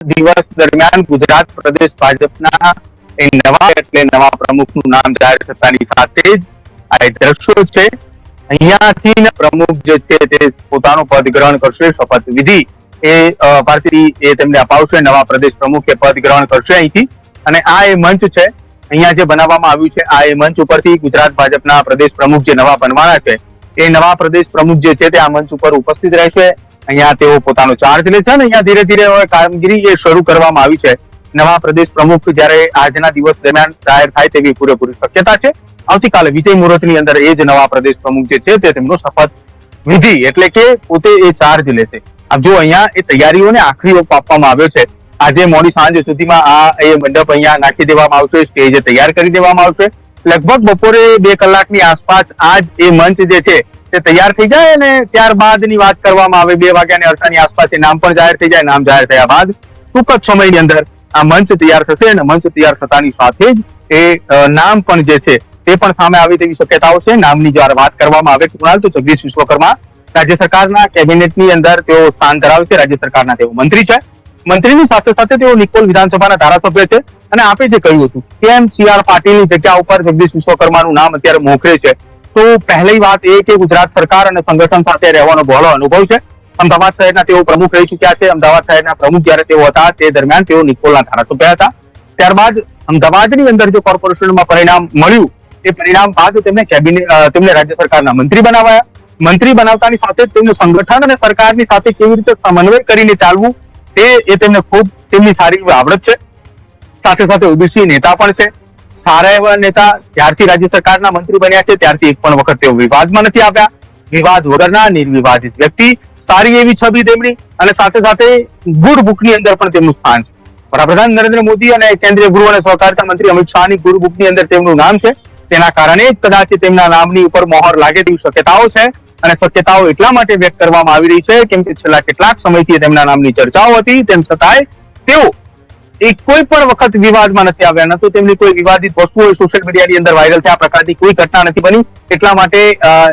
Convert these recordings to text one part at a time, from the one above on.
દિવસ દરમિયાન ગુજરાત પ્રદેશ ભાજપના નવા પ્રમુખનું નામ જાહેર થતાની સાથે જ આ દ્રશ્યો છે. અહીંયાથી પ્રમુખ જે છે તે પોતાનું પદ ગ્રહણ કરશે. શપથ વિધિ એ પાર્ટી તેમને અપાવશે. નવા પ્રદેશ પ્રમુખ એ પદ ગ્રહણ કરશે અહીંથી. અને આ એ મંચ છે અહીંયા જે બનાવવામાં આવ્યું છે. આ એ મંચ ઉપરથી ગુજરાત ભાજપના પ્રદેશ પ્રમુખ જે નવા બનવાના છે એ નવા પ્રદેશ પ્રમુખ જે છે તે આ મંચ ઉપર ઉપસ્થિત રહેશે. અહીંયા તેઓ પોતાનો ચાર્જ લે છે અને અહીંયા ધીરે ધીરે કામગીરી એ શરૂ કરવામાં આવી છે. નવા પ્રદેશ પ્રમુખ જયારે આજના દિવસ દરમિયાન જાહેર થાય તેવી પૂરેપૂરી શક્યતા છે. આવતીકાલે વિજય મુહૂર્તની અંદર એ જ નવા પ્રદેશ પ્રમુખ જે છે તે તેમનો શપથ વિધિ એટલે કે પોતે એ ચાર્જ લેશે. આપ જો અહીંયા એ તૈયારીઓને આખરી ઓપ આપવામાં આવ્યો છે. આજે મોડી સાંજ સુધીમાં આ એ મંડપ અહીંયા નાખી દેવામાં આવશે, સ્ટેજ તૈયાર કરી દેવામાં આવશે. લગભગ બપોરે 2 કલાકની આસપાસ આ એ મંચ જે છે તે તૈયાર થઈ જાય અને ત્યારબાદની વાત કરવામાં આવે 2 વાગ્યાની અરસાની આસપાસ એ નામ પણ જાહેર થઈ જાય. નામ જાહેર થયા બાદ ટૂંક જ સમયની અંદર આ મંચ તૈયાર થશે અને મંચ તૈયાર થતાની સાથે જ એ નામ પણ જે છે તે પણ સામે આવે તેવી શક્યતાઓ છે. નામની જયારે વાત કરવામાં આવે કુણાલ, તો જગદીશ વિશ્વકર્મા રાજ્ય સરકારના કેબિનેટની અંદર તેઓ સ્થાન ધરાવે છે. રાજ્ય સરકારના તેઓ મંત્રી છે. મંત્રીની સાથે સાથે તેઓ નિકોલ વિધાનસભાના ધારાસભ્ય છે. અને આપે જે કહ્યું હતું કેમ CR પાટીલની જગ્યા ઉપર જગદીશ વિશ્વકર્માનું નામ અત્યારે મોખરે છે, તો પહેલી વાત એ કે ગુજરાત સરકાર અને સંગઠન સાથે રહેવાનો બહોળો અનુભવ છે. અમદાવાદ શહેરના તેઓ પ્રમુખ રહી ચુક્યા છે. અમદાવાદ શહેરના પ્રમુખ જયારે તેઓ હતા તે દરમિયાન તેઓ નિકોલના ધારાસભ્ય હતા. ત્યારબાદ અમદાવાદની અંદર જે કોર્પોરેશનમાં પરિણામ મળ્યું એ પરિણામ બાદ તેમને રાજ્ય સરકારના મંત્રી બનાવાયા. મંત્રી બનાવતાની સાથે તેમનું સંગઠન અને સરકારની સાથે કેવી રીતે સમન્વય કરીને ચાલવું એ તેમને ખૂબ તેમની સારી આવડત છે. સાથે સાથે ઓબીસી નેતા પણ છે. સારા એવા નેતા. જ્યારથી રાજ્ય સરકારના મંત્રી બન્યા છે ત્યારથી એક પણ વખત તેઓ વિવાદમાં નથી આવ્યા. વિવાદ વગરના નિર્વિવાદિત વ્યક્તિ, સારી એવી છબી તેમની અને સાથે સાથે ગુડ બુકની અંદર પણ તેમનું સ્થાન છે. વડાપ્રધાન નરેન્દ્ર મોદી અને કેન્દ્રીય ગૃહ અને સહકારિતા મંત્રી અમિત શાહની ગુડ બુકની અંદર તેમનું નામ છે. તેના કારણે જ કદાચ તેમના નામની ઉપર મોહર લાગે તેવી શક્યતાઓ છે. અને શક્યતાઓ એટલા માટે વ્યક્ત કરવામાં આવી રહી છે કેમ કે છેલ્લા કેટલાક સમયથી તેમના નામની ચર્ચાઓ હતી. તેમ છતાંય તેઓ કોઈ પણ વખત વિવાદમાં નથી આવ્યા. ન તો તેમની કોઈ વિવાદિત વસ્તુઓ સોશિયલ મીડિયાની અંદર વાયરલ થયા પ્રકારની કોઈ ઘટના નથી બની. એટલા માટે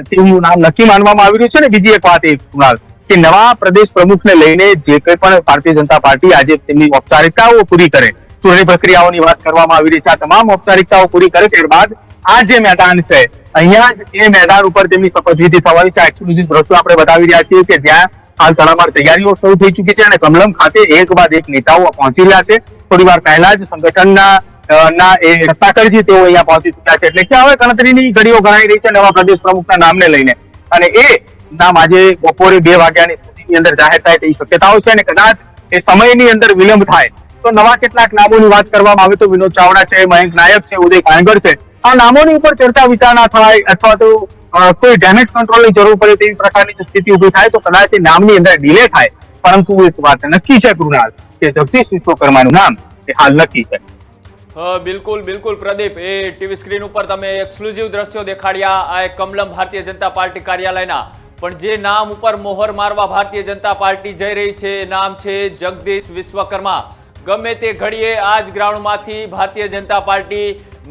તેમનું નામ નક્કી માનવામાં આવી રહ્યું છે. અને બીજી એક વાત એ કુણાલ કે નવા પ્રદેશ પ્રમુખને લઈને જે કંઈ પણ ભારતીય જનતા પાર્ટી આજે તેમની ઔપચારિકતાઓ પૂરી કરે, ચૂંટણી પ્રક્રિયાઓની વાત કરવામાં આવી રહી છે, આ તમામ ઔપચારિકતાઓ પૂરી કરે ત્યારબાદ આ જે મેદાન છે અહીંયા એ મેદાન ઉપર તેમની શપથવિધિ થવાની છે. એક્સક્લુઝિવ દ્રશ્યો આપણે બતાવી રહ્યા છીએ કે જ્યાં હાલ તડામાર તૈયારીઓ શરૂ થઈ ચૂકી છે અને કમલમ ખાતે એક બાદ એક નેતાઓ પહોંચી રહ્યા છે. થોડી વાર પહેલા જ સંગઠનના એ રત્નાકરજી તેઓ અહીંયા પહોંચી ચુક્યા છે. એટલે કે હવે ગણતરીની ઘડીઓ ગણાઈ રહી છે નવા પ્રદેશ પ્રમુખના નામને લઈને. અને એ નામ આજે બપોરે 2 વાગ્યાની સુધીની અંદર જાહેર થાય તેવી શક્યતાઓ છે. અને કદાચ એ સમયની અંદર વિલંબ થાય તો નવા કેટલાક નામોની વાત કરવામાં આવે તો વિનોદ ચાવડા છે, મયંક નાયક છે, ઉદય કાંગર છે. આ નામોની ઉપર ચર્ચા વિચારણા થાય અથવા તો કોઈ ડેમેજ કંટ્રોલની જરૂર પડે તેવી પ્રકારની સ્થિતિ ઉભી થાય તો કદાચ એ નામની અંદર ડિલે થાય. પરંતુ એક વાત નક્કી છે કૃણાલ કે જગદીશ વિશ્વકર્માનું નામ એ હાલ નક્કી છે. બિલકુલ બિલકુલ પ્રદીપ, એ ટીવી સ્ક્રીન ઉપર તમે એક્સક્લુઝિવ દ્રશ્યો દેખાડ્યા આ એક કમલમ ભારતીય જનતા પાર્ટી કાર્યાલયના. પણ જે નામ ઉપર મોહર મારવા ભારતીય જનતા પાર્ટી જઈ રહી છે નામ છે જગદીશ વિશ્વકર્મા. ગમે તે ઘડીએ આ જ ગ્રાઉન્ડમાંથી ભારતીય જનતા પાર્ટી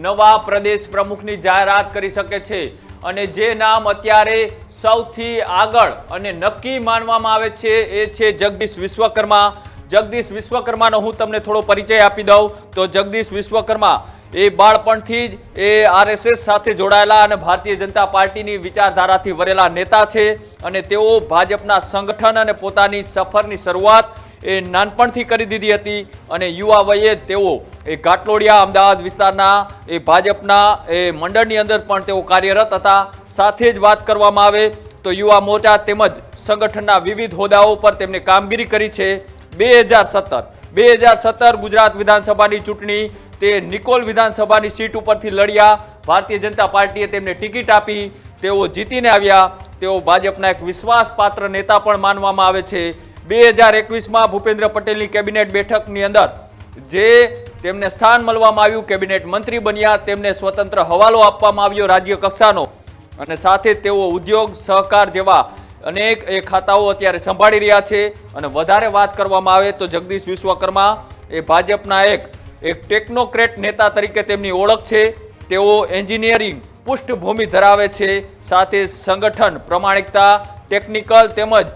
નવા પ્રદેશ પ્રમુખની જાહેરાત કરી શકે છે. અને જે નામ અત્યારે સૌથી આગળ અને નક્કી માનવામાં આવે છે એ છે જગદીશ વિશ્વકર્મા. જગદીશ વિશ્વકર્માનો હું તમને થોડો પરિચય આપી દઉં તો જગદીશ વિશ્વકર્મા એ બાળપણથી જ એ RSS સાથે જોડાયેલા અને ભારતીય જનતા પાર્ટીની વિચારધારાથી વરેલા નેતા છે. અને તેઓ ભાજપના સંગઠન અને પોતાની સફરની શરૂઆત એ નાનપણથી કરી દીધી હતી. અને યુવા વયે તેઓ એ ઘાટલોડિયા અમદાવાદ વિસ્તારના એ ભાજપના એ મંડળની અંદર પણ તેઓ કાર્યરત હતા. સાથે જ વાત કરવામાં આવે તો યુવા મોરચા તેમજ સંગઠનના વિવિધ હોદ્દાઓ પર તેમને કામગીરી કરી છે. 2017 ગુજરાત વિધાનસભાની ચૂંટણી તે નિકોલ વિધાનસભાની સીટ ઉપરથી લડ્યા. ભારતીય જનતા પાર્ટીએ તેમને ટિકિટ આપી. તેઓ જીતીને આવ્યા. તેઓ ભાજપના એક વિશ્વાસપાત્ર નેતા પણ માનવામાં આવે છે. 2021માં ભૂપેન્દ્ર પટેલની કેબિનેટ બેઠકની અંદર જે તેમને સ્થાન મળવામાં આવ્યું, કેબિનેટ મંત્રી બન્યા, તેમને સ્વતંત્ર હવાલો આપવામાં આવ્યો રાજ્ય કક્ષાનો. અને સાથે તેઓ ઉદ્યોગ સહકાર જેવા અનેક એ ખાતાઓ અત્યારે સંભાળી રહ્યા છે. અને વધારે વાત કરવામાં આવે તો જગદીશ વિશ્વકર્મા એ ભાજપના એક ટેકનોક્રેટ નેતા તરીકે તેમની ઓળખ છે. તેઓ એન્જિનિયરિંગ પૃષ્ઠભૂમિ ધરાવે છે. સાથે સંગઠન પ્રમાણિકતા, ટેકનિકલ તેમજ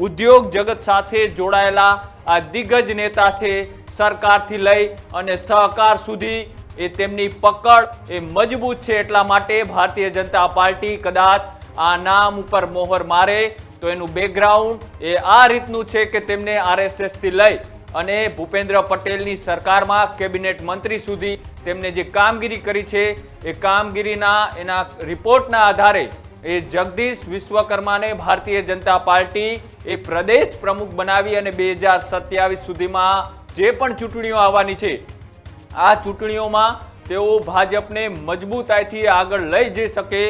ઉદ્યોગ જગત સાથે જોડાયેલા આ દિગ્ગજ નેતા છે, સરકારથી લઈ અને સહકાર સુધી એ તેમની પકડ એ મજબૂત છે. એટલા માટે ભારતીય જનતા પાર્ટી કદાચ આ નામ ઉપર મોહર મારે તો એનું બેકગ્રાઉન્ડ એ આ રીતનું છે કે તેમને RSS થી લઈ અને ભૂપેન્દ્ર પટેલની સરકારમાં કેબિનેટ મંત્રી સુધી તેમને જે કામગીરી કરી છે એ કામગીરીના એના રિપોર્ટના આધારે એ જગદીશ વિશ્વકર્માને ભારતીય જનતા પાર્ટી એ પ્રદેશ પ્રમુખ બનાવી અને 2027 સુધીમાં જે પણ ચૂંટણીઓ આવવાની છે આ ચૂંટણીઓમાં તેઓ ભાજપને મજબૂતાઈથી આગળ લઈ જઈ શકે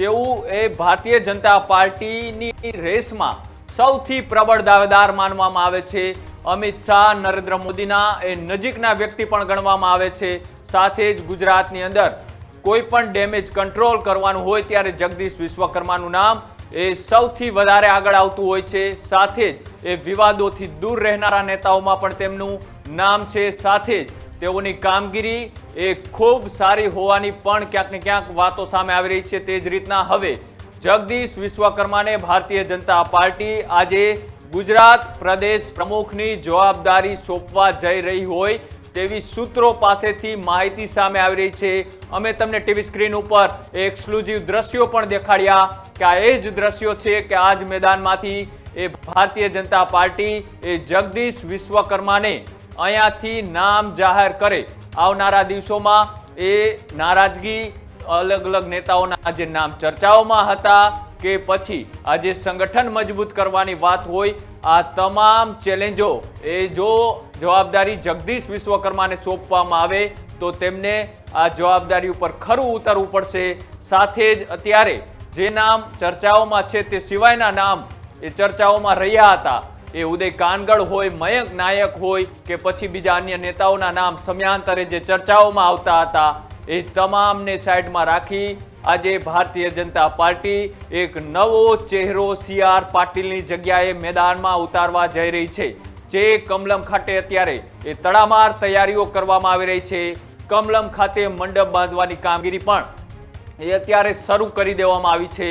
તેવું એ ભારતીય જનતા પાર્ટીની રેસમાં સૌથી પ્રબળ દાવેદાર માનવામાં આવે છે. અમિત શાહ નરેન્દ્ર મોદીના એ નજીકના વ્યક્તિ પણ ગણવામાં આવે છે. સાથે જ ગુજરાતની અંદર કોઈ પણ ડેમેજ કંટ્રોલ કરવાનું હોય ત્યારે જગદીશ વિશ્વકર્માનું નામ એ સૌથી વધારે આગળ આવતું હોય છે. સાથે જ એ વિવાદોથી દૂર રહેનારા નેતાઓમાં પણ તેમનું નામ છે. સાથે જ તેઓની કામગીરી એ ખૂબ સારી હોવાની પણ ક્યાંક ને ક્યાંક વાતો સામે આવી રહી છે. તે જ રીતના હવે જગદીશ વિશ્વકર્માને ભારતીય જનતા પાર્ટી આજે ગુજરાત પ્રદેશ પ્રમુખની જવાબદારી સોંપવા જઈ રહી હોય તેવી સૂત્રો પાસેથી માહિતી સામે આવી રહી છે. અમે તમને ટીવી સ્ક્રીન ઉપર એક્સક્લુઝિવ દ્રશ્યો પણ દેખાડ્યા કે આ એ જ દ્રશ્યો છે કે આ જ મેદાનમાંથી એ ભારતીય જનતા પાર્ટી એ જગદીશ વિશ્વકર્માને અહીંયાથી નામ જાહેર કરે. આવનારા દિવસોમાં એ નારાજગી અલગ અલગ નેતાઓના જે નામ ચર્ચાઓમાં હતા કે પછી આજે સંગઠન મજબૂત કરવાની વાત હોય આ તમામ ચેલેન્જો એ જો જવાબદારી જગદીશ વિશ્વકર્માને સોંપવામાં આવે તો તેમને આ જવાબદારી ઉપર ખરું ઉતરવું પડશે. સાથે જ અત્યારે જે નામ ચર્ચાઓમાં છે તે સિવાયના નામ એ ચર્ચાઓમાં રહ્યા હતા એ ઉદય કાનગડ હોય, મયંક નાયક હોય કે પછી બીજા અન્ય નેતાઓના નામ સમયાંતરે જે ચર્ચાઓમાં આવતા હતા એ તમામને સાઈડમાં રાખી આજે ભારતીય જનતા પાર્ટી એક નવો ચહેરો CR પાટીલની જગ્યાએ મેદાનમાં ઉતારવા જઈ રહી છે. જે કમલમ ખાતે અત્યારે એ તડામાર તૈયારીઓ કરવામાં આવી રહી છે. કમલમ ખાતે મંડપ બાંધવાની કામગીરી પણ એ અત્યારે શરૂ કરી દેવામાં આવી છે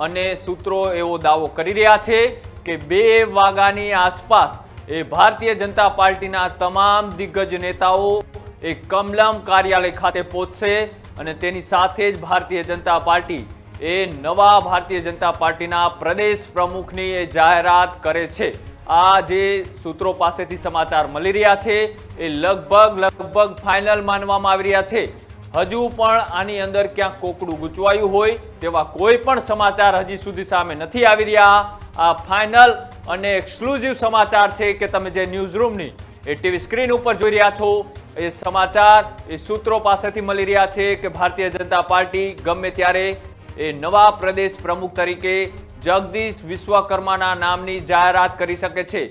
અને સૂત્રો એવો દાવો કરી રહ્યા છે કે 2 વાગ્યાની આસપાસ એ ભારતીય જનતા પાર્ટીના તમામ દિગ્ગજ નેતાઓ એ કમલમ કાર્યાલય ખાતે પહોંચશે અને તેની સાથે જ ભારતીય જનતા પાર્ટી એ નવા ભારતીય જનતા પાર્ટીના પ્રદેશ પ્રમુખની એ જાહેરાત કરે છે. આ જે સૂત્રો પાસેથી સમાચાર મળી રહ્યા છે એ લગભગ ફાઇનલ માનવામાં આવી રહ્યા છે. હજુ પણ આની અંદર ક્યાંક કોકડું ગૂંચવાયું હોય તેવા કોઈ પણ સમાચાર હજી સુધી સામે નથી આવી રહ્યા. આ ફાઇનલ અને એક્સક્લુઝિવ સમાચાર છે કે તમે જે ન્યૂઝરૂમની એ ટીવી સ્ક્રીન ઉપર જોઈ રહ્યા છો એ સમાચાર એ સૂત્રો પાસેથી મળી રહ્યા છે કે ભારતીય જનતા પાર્ટી ગમે ત્યારે એ નવા પ્રદેશ પ્રમુખ તરીકે જગદીશ વિશ્વકર્માના નામની જાહેરાત કરી શકે છે.